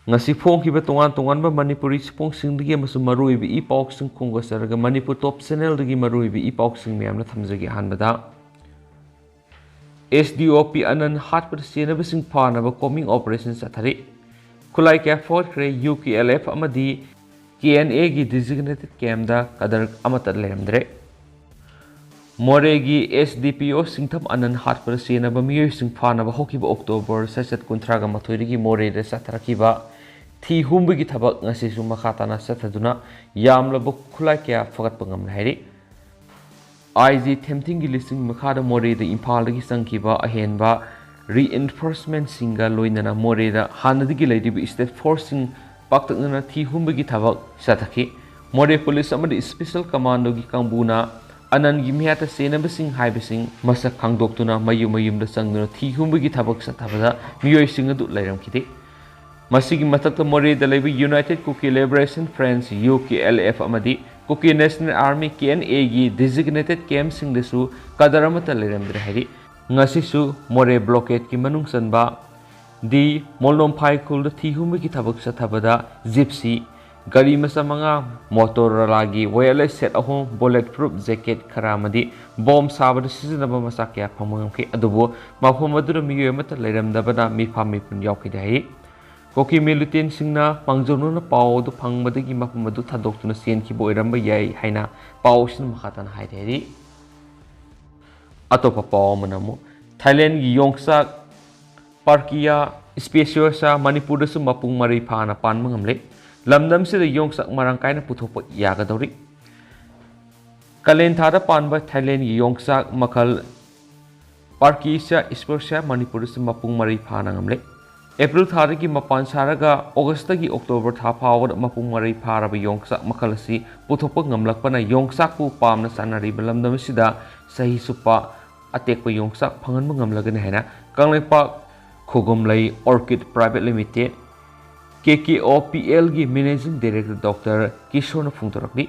ngasi phongkiba tongan manipuri sipongsingdagi amasung maruibi ipaoksing khongasaraga manipur top channel dagi maruibi ipaoksing miyamna thamjagi hanbada SDOP anan hatpar senabasing phanaba combing operations athari khulai ka phagatkhre UKLF amadi KNA gi designated camp da kader amata leiramdre Moregi SDPO singtham anan hatpar senaba miyoi sing phanaba hokiba October sasat kuntraga mathoirigi more de satharakiba thi humbagi thabak ngasi su makhatana sathaduna yamlaba khulai ka phagat pangam hairi IG tempting gi listing makhada more de imphal gi sangkiba ahenba reinforcement singa loinana more da hanadigi leidibi state forcing paktakna thi humbagi thabak sathaki more police amadi special commando gi kangbuna anan gi miyata senabasing haibasing masak khangdoktuna mayumda sangduna thi humbagi thabak sathabada miyoi sing adu leiramkide masigi matakta more da leibi United Cookie Liberation Friends UKLF amadi Cookie National Army KNA gi designated camp sing desu kadaramata leiramdre hari ngasisu more blockade ki manung sanba di molnom phai khul da thi humbagi thabak sathabada gypsy gari masamanga Motorola gi wireless set ahom bulletproof jacket kharamadi bomb sabada sizinaba masakya phamangke adubo mafhum adura miyo mata leiramdabana mi phami pun yaukide hai koki militant singna pangjonu paw du phangmadagi mafhum adu thadoktuna sen ki boiramba yai haina pawsin makhatan haideri atopa paw manamu Thailand gi yongsak parkia speciosa Manipur da su mapung mari phana pan mangamle lamdam se da yongsak marang kaina puthokpa yagadori kalen thada panba Thailand gi yongsak makhal parkisa speciosa Manipur da su mapung mari phana ngamle April thada gi mapan saraga August gi October tha phawad mapung mari pharaba yongsak makhalasi puthokpa ngamlakpana yongsak pu pamna sanari lamdam sida sahi supa atekpa yongsak phangan ngamlagane haina kanglaipa khogomlai Orchid Private Limited KKOPL gi Managing Director Dr. Kishore Phungtorakni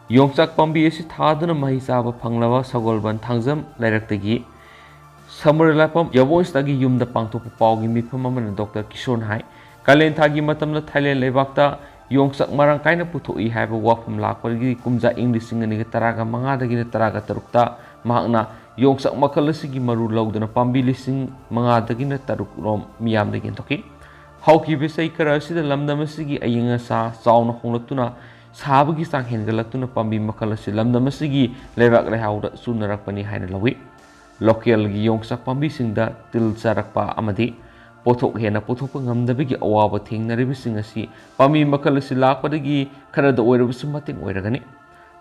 yongsak pambi asi thaduna mahisaba phanglaba sagolban thangjam lairaktagi samarlapam yavoistagi yumda pangthokpa pawgi mifam amana Dr. Kishore hai kalen thagi matamna Thailand leibakta yongsak marang kaina puthoi haiba wafam lakpagi kumja English singani taraga mangadagi taraga tarukta mahakna yongsak makhalasigi maru lawduna pambi lising mangadagi taruk rom miyamdagi toki hauki besai karasida lamdamasigi ayinga sa sauna honglaktuna sabagi sang hengalaktuna pambi makhalasi lamdamasigi lebak lehauda sunarakpani haina lawi local gi yongsak pambi singda til charakpa amadi pothok hena pothok ngamdabigi awaba thengnaribising asi pambi makhalasi lakpadagi kharada oirabisu mating oiragani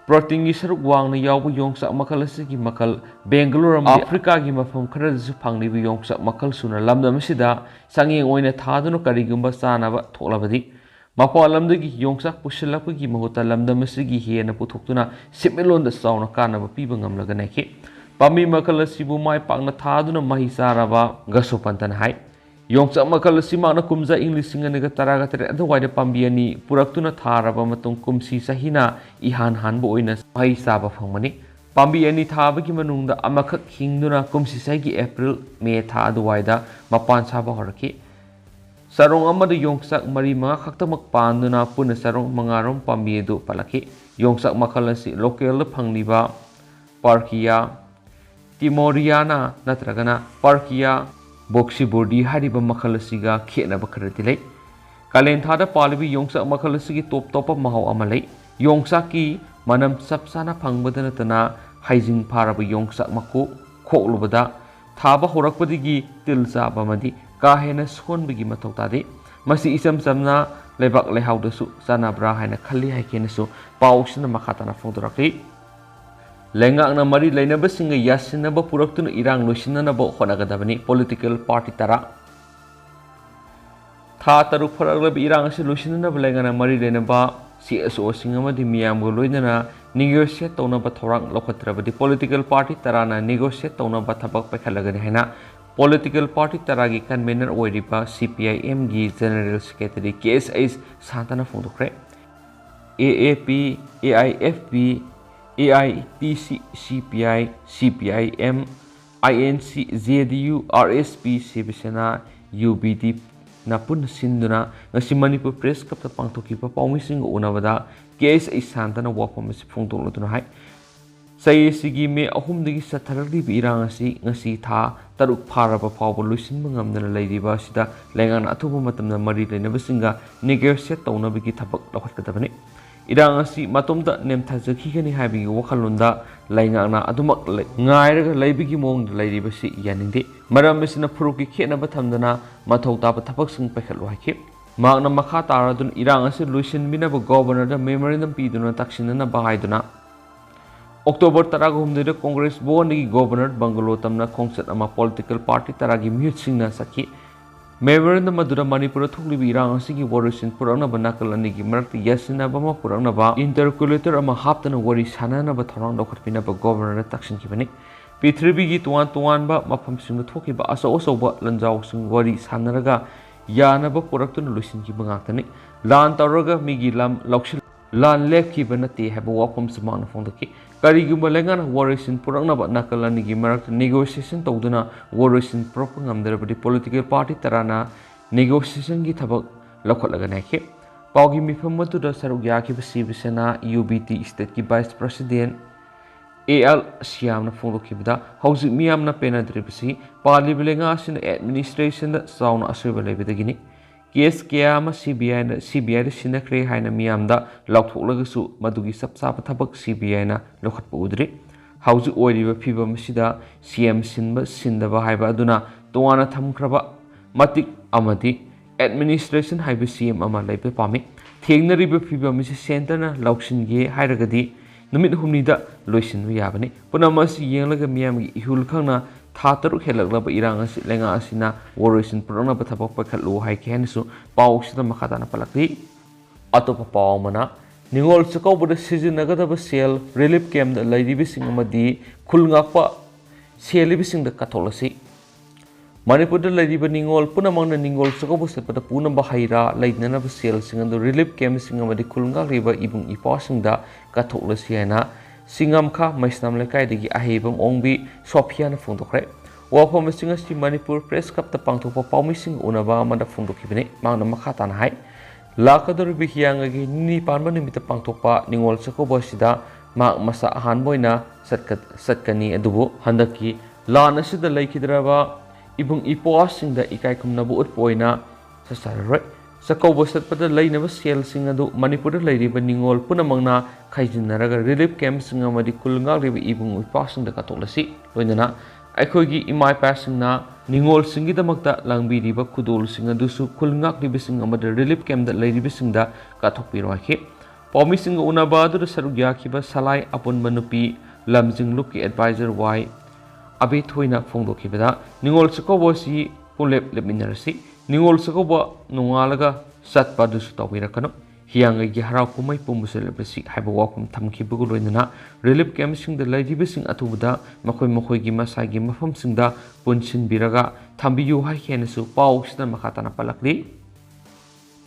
protein gi saruk wangna yawbu yongsak makhalasigi makhal Bangalore Africa gi mafam kharadasu phangnibi yongsak makhal suna lamdamasida sangeng oina thaduna karigumba sanaba tholabadi mapa lamdagi yongsak pusilapagi mahuta lamdamasigi hena puthokuna simelonda sauna kanaba piba ngamlagana ke pami makhalasibu mai pakna thaduna mahisaraba gasopantan hai yongsak makhalasi makna kumja English singaniga taraga tere adwaida pambiani puraktuna tharaba matung kumsi sahina ihan hanbo oina mahisaba phangmani pambi ani thabagi manungda amakhak hingduna kumsi saigi April May tha adwaida mapan saba horaki sarong amada yongsak mari mga khaktamak panduna puna sarong mangarom pambi edu palaki yongsak makhalasi local phangniba parkia Timoriana natragana parkia boxi bodi hariba makhalasiga khenaba kharadilai kalen thada palibi yongsak makhalasigi top mahau amalai yongsak ki manam sapsana phangbadana tana haijing pharaba yongsak mako khoklubada thaba horakpadigi tilsa bamadi kahena sonbigi mathautade masi isam samna lebak lehaudasu sanabra haina khali haikenasu pausina makhatana phongdorakli lengakna mari lainabasinga yasinaba puraktuna irang losinanaba honagadabani political party tara tha taruk pharaglab irang ase losinanaba lengana mari lainaba CSO singamadi miyamgo loinana negotiate tonaba thorang lokhatrabadi political party tarana negotiate tonaba thabak pakhalagani haina political party taragi convener oiriba CPIM gi general secretary KSH santana phongdokre AAP AIFP AIPC CPI CPIM INC JDU RSP Sivasena UBD napun sinduna ngasi Manipur Press Club ta pangthokiba paumising unabada case ai santana wafam si phongtoluduna hai sai sigi me ahum digi sathardi birang asi ngasi tha taruk pharaba fawbo luisin mangamdana leidiba sida lengan athuba matamna mari leinabasinga negotiate taunabigi thabak lakhatkadabani irang asi matomda nemthajaki gani habi wakhalunda laingana adumak ngairaga leibigi mong leiribasi yaninde maram mesina phuruki khenaba thamdana mathau taba thabak sing paikhalu haike magna makha taradun irang asi luisin binaba governor da memorandum piduna taksinana bahaiduna October 13 Congress Boni Governor Bangalo Tamna Kongsat ama political party taragi mute singna saki memorandum madura Manipur thukli birang sigi warisin purana banakal anigi marakti yasina bama purana ba interculator ama haptana wari sanana ba thorang dokhatpina ba governor taksin kibani P3B gi tuan ba mafam singna thoki ba aso ba lanjaw sing wari sanaraga yana ba puraktuna lusin ki bangaktani lan taraga migi lam lokshil lan left ki banati haba wapam samana phongdaki karigumba lengan warisin purangna ba nakalani gi marak negotiation tawduna warisin propangamdarabadi political party tarana negotiation gi thabak lokhatlaga naike pawgi mifam matuda sarugya ki basibisena UBT state ki vice president AL Siamna phongdokibda hausi miyamna penadribasi palibelenga sin administration da sauna asubelebidagini case kiyama CBI sinakre haina miyamda lauktholagusu madugi sapsapa thabak CBI na lokhatpa udri hauju oiriba phibam sida CM sinba sindaba haiba aduna towana thamkraba matik amadi administration haiba CM ama leibe pami thengnariba phibam si center na lauksinge hairagadi numit humnida loisinbu yabani punamasi yenglaga miyamgi ihul khangna tha taruk helaglaba irang asi lenga asina warisin purana bathabak pakhalu haikhensu pawsida makhatana palakri atopa pawmana ningol chakawbada sizinagada sel relief camp da lairibising amadi khulngakpa selibising da katholasi Manipur da lairiba ningol punamangna ningol chakawba sepada puna bahaira lainana sel singandu relief camp singamadi khulngakriba ibung ipasing da katholasi ana Singam kha maisnam lekai digi ahibam ongbi Sophia na phongdokre wafam singa si Manipur Press Club ta pangthokpa paumising unaba amada phongdokibene mangna makhata na hai lakador bihyanga gi ni panba nimita pangthokpa ningol chakoba sida mak masa ahan boina satkani adubu handaki lana sida laikidraba ibung ipoasing da ikai kumnabu utpoina sasaroi Sakauba satpada lainaba sel singadu Manipur lairiba ningol punamangna khaijinaraga relief camp singamadi kulngalriba ibung ipasing da katolasi loinana aikhogi imai pasingna ningol singidamakta langbiriba kudol singadusu kulngakriba singamada relief camp da lairiba singda kathokpirwaki pawmi singa unaba adu sarugya khiba salai apun manupi lamjingluk ki advisor y abe thoina phongdokhibada ningol sakauba si pulep lepminarasi Ningol sakoba nungalaga satpa dusu tawirakano hianga gi harau kumai pumuselebasi haiba wakum thamkibugu loinana relief camp sing da laidibasing atubada makhoi gi masagi mafam singda punsin biraga thambiyu hai khenasu paw sida makhatana palakli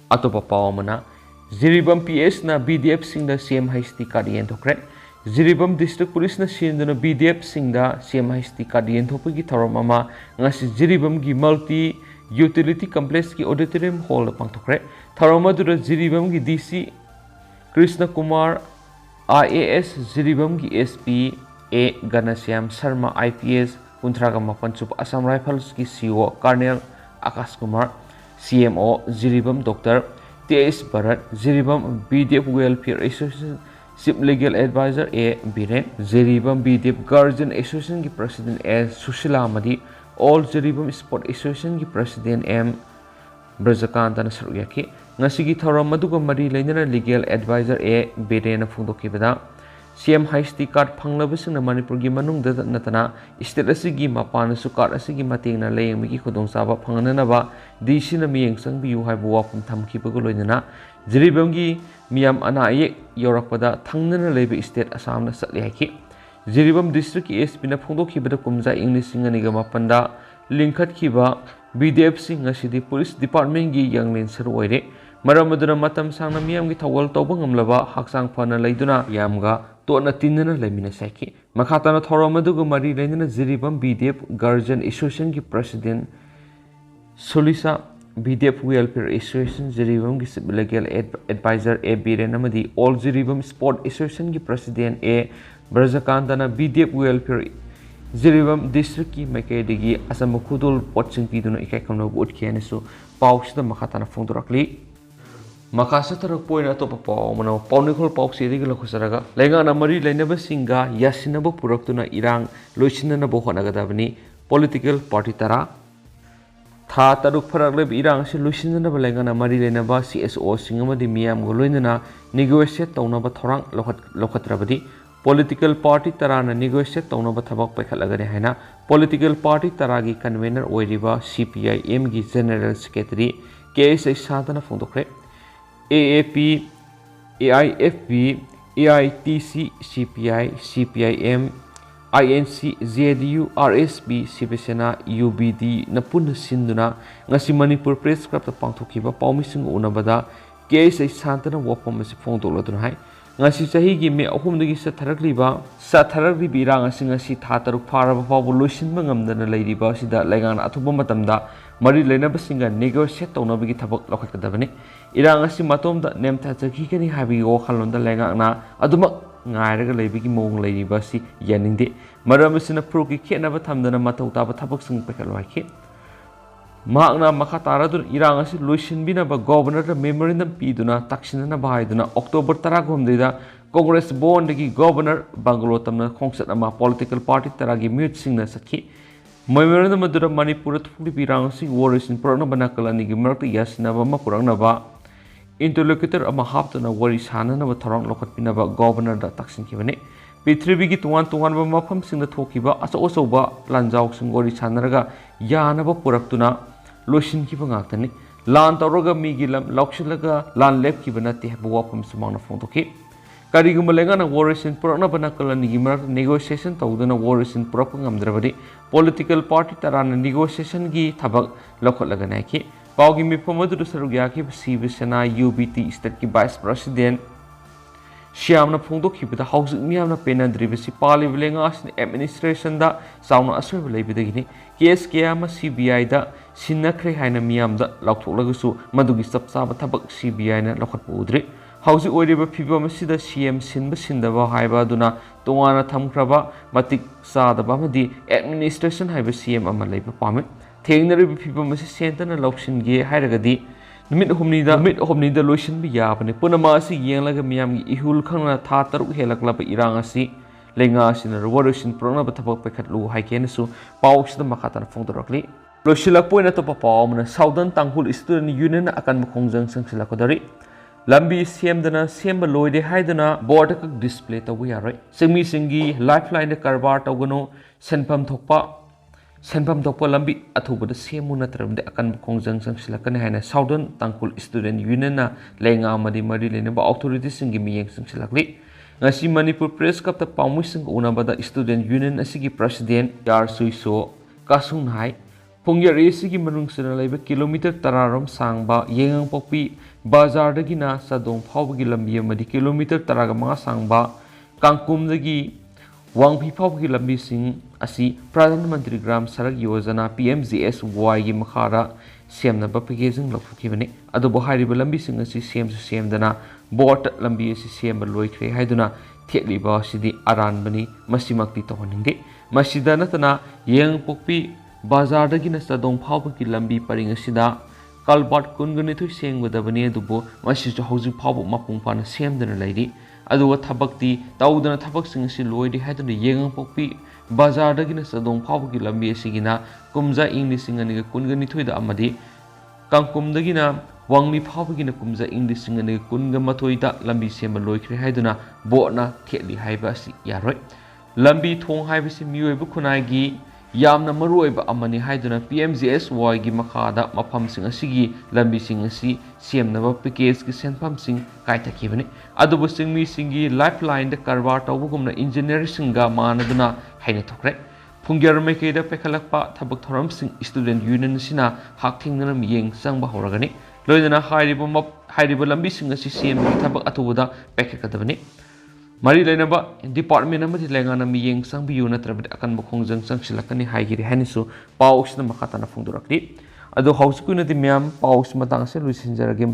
atopa pawmana Jiribam PS na BDF sing da CMHT kadien thokre Jiribam district police na sinduna BDF sing da CMHT kadien thopagi thoram ama ngasi Jiribam gi multi Utility Complex ki auditorium hall pangthokre tharamadura Jiribam ki DC Krishna Kumar IAS Jiribam ki SP A Ganasyam Sharma IPS Kuntraga Mapanchup Assam Rifles ki CO Colonel Akash Kumar CMO Jiribam Dr. TS Bharat Jiribam BDF Welfare Association Chief Legal Advisor A Biren Jiribam BDF Guardian Association ki President A Sushila Amadi All Jiribam Sport Association ki President M Brajakanta na saruyaki ngasigi thoram maduga mari lainana legal advisor A Bere na phungdokibada CM HT card phanglabasing na Manipur gi manungda natana state asigi mapana su card asigi mateng na layeng gi khudong saba phangnana ba DC na miyeng sang biu haibu wapum thamkibago loinana Jiribam gi miyam ana ye yorakpada thangnana lebe state Assam na satli haki Jiribam district SP na phungdokibada kumja English singaniga mapanda linkhat kiba BDF sing asidi police department gi yanglin sar oire maramaduna matam sangna miyam gi thawal tawba ngamlaba haksang phana leiduna yamga tona tinna lemina saki makhatana thoramaduga mari leina Jiribam BDF Guardian Association ki president Solisa BDF Welfare Association Jiribam ki Legal Advisor A Biren amadi All Jiribam Sport Association ki President A Brajakantana BDF Welfare Jiribam District ki Makedigi Asam Khudul Potsing Piduna Ikakamno Utkianisu Pauks the Makatana Fundurakli Makasatara point at top of Pau, Paunicol Pau City Locusaraga, Legana Marie Leneva Singa, Yasinabo Puraktuna Irang, Lucinana Bohanagadavani, Political Party Tara. Tha taruk pharakleb irang se lusinna ba lengana mari lenaba CSO singama di miam goloinana negotiate tawnaba thorang lokhatrabadi political party tarana negotiate tawnaba thabak paikhalagani haina political party taragi convener oiriba CPIM gi general secretary KSA sadana phongdokre AAP AIFB AITC CPI CPIM INC ZDU RSB Sibesena UBD Napun Sinduna Ngasi Manipur Press Club the Pangtokiba Paumising Unabada KSA Santana Wapam Fondolodunhai Ngasi Sahigi me Ahumdagi Satarakliba Satarakli Birang Singasi Tataruk Para Pavulusin Mangam than a lady Basida Legan Atubumatamda Mari Lenabasinga negotiate Tonabigi Tabak Lokakadavani Irangasi Matom that named Tatakikani Habi Okalon the Legana Aduma Ngaraga Labiki Mong Lady Basi Yanindi Maramasina Proki Kenava Tamdana Matota Tabak Pekalwaki Magna Makataradun Irangasi Lucian Binaba Governor the Memorandum Piduna Taxina Bahiduna October Taragum Dida Congress born the Governor Bangalotamna Kongsatama Political Party Taragi Mute Singna Saki Memorandum Madura Manipur Pirangsi Warriors in Purana Banakalani Gimerti Yasinava Puranava Interlocutor Amahaptana Waris Hanana Tarang Lokat Pinaba Governor the Taxin Kivane P3 to 1 Mapam Sing the Tokiba as also ba Lanzau Sing Waris Hanaraga Yanaba Puraktuna Lucian Kivangatani Lan Taroga Migilam Lokshilaga Lan Lep Kivanati have wapam Sumana Fontoki Karigumalengana Warriors in Purana Banakalani Gimer negotiation Taudana Warriors in Propangam Dravadi Political Party Tarana negotiation gi Tabak Lokalaganaki Paugi mi pamadu Sarugyaki Sivasana UBT State ki Vice President Shyamna Pungdo keep the house Miamna Pena Drivisi Pali Vilengas administration da Sauna Asur Labidini Kes Kiama CBI da Sinakre Haina Miam da Lautolagusu Madugi Sapsaba Tabak CBI na Lokat Udri House Oriba Piba Masida CM Sinba Sindava Haiba Duna Tuana Tamkraba Matik Sada Bamadi administration Haiba CM Amalaba Pamit Tainary people must send an election gay Hiragadi. The mid homnida lotion be yapani. Punamasi yang like a miam ihul kana tatar hela club irangasi. Lengas in a revolution pronabatapa pekatlu haikenesu. Pauks the Makatan Fondarokli. Loshila point at a palm and Southern Tanghul Student Union akan Mukongzang Sanksilakodari. Lambi Siemdana, Siemba Loide Haidana, Bordakak display the we are right. Semi Singi, Lifeline the Karbar Togono, Senpam Tokpa. Senpam Tokpa Lambi Atuba the same Munatam the Akan Kongjang Sanksilakan Hana Southern Tankul Student Union Lenga Madi Madi Lenaba authorities in Gimi Yang Sansilakli. Nasi Manipur Press Cup the Pamusing Unabada Student Union Asigi President Yar Suiso Kasung Hai Pungyar Esigi Manung Sinalaba kilometer Tararam Sangba Yang Popi Bazar the Gina Sadong Pawgi Lambi Madi kilometer Taragama Sangba Kangkum the Gi Wang Pipawgi Lambi Sing Asi Pradhan Mantri Gram Sarak Yojana PMGSY gi Makhara Siamna Bapigazing Lokukivani Adobo Hariba Lambi Sing Asi Siam Siamdana Bort Lambi Asi Siamba Loikre Haiduna Thietli Ba Sidi Aran Bani Masimakti Tohanindi Masidanatana Yang Pokpi Bazar Dagina Sadong Pawgi Lambi Paringasida Kalbat Kunganitu Sing with the Bani Dubo Masis Housing Paw Mapung Pana Siamdana Lady Adu Tabakti Taudana Tabak Sing Siloidi had the Yang Pokpi Bazar Dagina Sadong Pawgi Lambi Sigina Kumza English Singani Kunganitu the Amadi Kangkum Dagina Wangmi Pawgina Kumza English Singani Kungamatoida Lambi Sema Loikre Haiduna Botna Ketli Haibasi Yaroi Lambi Tong Haibasi Muebukunagi Yamna Marueba Amani Haiduna PMGSY gi Makada Mapam Sing Asigi Lambi Sing Asi Siam Nava Pikes ki Senpam Sing Kaita Kivani Adubu Sing Mi Singi Lifeline the Karvar Tawugumna Engineering Singa Manaduna Hainatokre Pungyar Mekeda Pekalakpa Tabak Thoram Sing Student Union Sina Hakting Nam Ying Sang Bahoragani Loidana Hariba Lambi Sing Asi Siam Tabak Atuda Pekakadavani Mari Lenaba Department Amati Langana Miying Sang Biuna Trabit Akan Mukongzang Sang Silakani Haigiri Hanisu Pauks the Makatana Fundurakli ꯑꯗꯣ ꯍꯧꯖꯤꯛꯀꯤ ꯑꯣꯏꯅꯗꯤ ꯃꯌꯥꯝ ꯄꯥꯎꯁꯤ ꯃꯇꯥꯡ ꯑꯁꯤ ꯂꯣꯏꯁꯤꯟꯖꯔꯒꯦ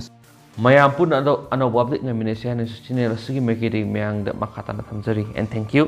ꯃꯌꯥꯝ ꯄꯨꯟꯅ ꯑꯅꯧꯕ ꯑꯞꯗꯦꯠ ꯉꯥꯏꯃꯤꯟꯅꯁꯤ ꯍꯥꯏꯅꯁꯨ ꯆꯦꯅꯦꯜ ꯑꯁꯤꯒꯤ ꯃꯥꯏꯀꯩꯗꯒꯤ ꯃꯌꯥꯝꯗ ꯃꯈꯥ ꯇꯥꯅ ꯊꯝꯖꯔꯤ ꯑꯦꯟ ꯊꯦꯡꯛ ꯌꯨ